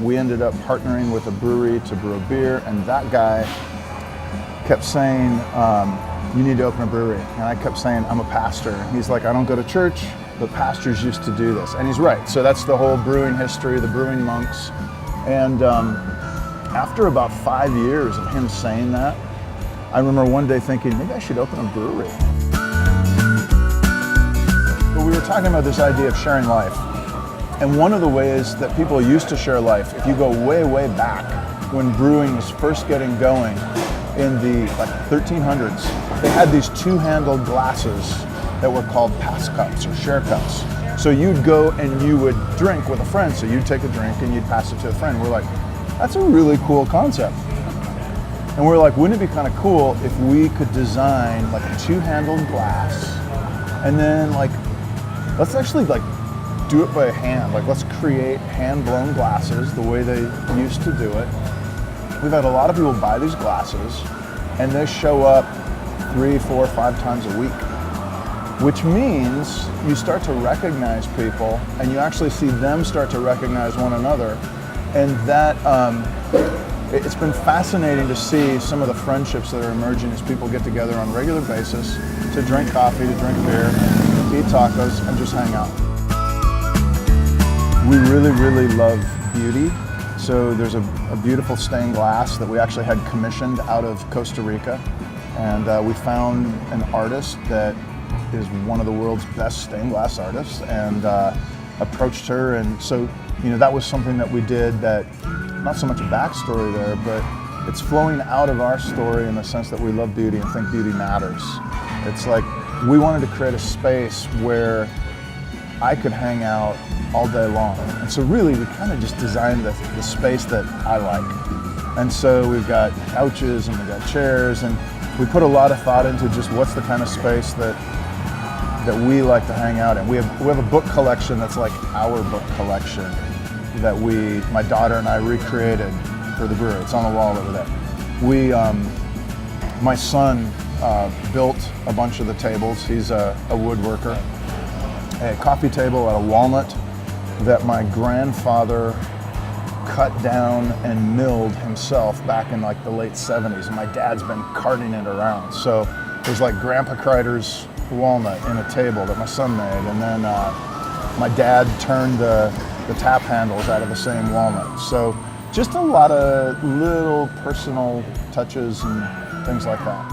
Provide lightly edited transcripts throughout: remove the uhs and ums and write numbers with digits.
We ended up partnering with a brewery to brew a beer, and that guy kept saying, you need to open a brewery. And I kept saying, I'm a pastor. And he's like, I don't go to church, but pastors used to do this. And he's right. So that's the whole brewing history, the brewing monks. And after about 5 years of him saying that, I remember one day thinking, maybe I should open a brewery. But we were talking about this idea of sharing life. And one of the ways that people used to share life, if you go way, way back, when brewing was first getting going in the 1300s, they had these two-handled glasses that were called pass cups or share cups. So you'd go and you would drink with a friend. So you'd take a drink and you'd pass it to a friend. We're like, that's a really cool concept. And we're like, wouldn't it be kind of cool if we could design like a two-handled glass and then let's actually do it by hand. Let's create hand-blown glasses the way they used to do it. We've had a lot of people buy these glasses and they show up 3, 4, 5 times a week, which means you start to recognize people and you actually see them start to recognize one another. And that, it's been fascinating to see some of the friendships that are emerging as people get together on a regular basis to drink coffee, to drink beer, to eat tacos, and just hang out. We really, really love beauty. So there's a beautiful stained glass that we actually had commissioned out of Costa Rica. And we found an artist that is one of the world's best stained glass artists and approached her. And so, that was something that we did that, not so much a backstory there, but it's flowing out of our story in the sense that we love beauty and think beauty matters. It's like we wanted to create a space where I could hang out all day long. And so really we kind of just designed the space that I like. And so we've got couches and we've got chairs, and we put a lot of thought into just what's the kind of space that we like to hang out in. We have a book collection that's like our book collection that my daughter and I recreated for the brewery. It's on the wall over there. My son built a bunch of the tables. He's a woodworker. A coffee table out of walnut that my grandfather cut down and milled himself back in the late 70s. And my dad's been carting it around. So there's Grandpa Kreider's walnut in a table that my son made. And then my dad turned the tap handles out of the same walnut. So just a lot of little personal touches and things like that.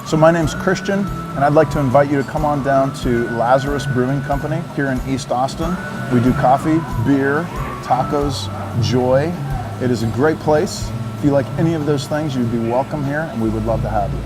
So my name's Christian, and I'd like to invite you to come on down to Lazarus Brewing Company here in East Austin. We do coffee, beer, tacos, joy. It is a great place. If you like any of those things, you'd be welcome here, and we would love to have you.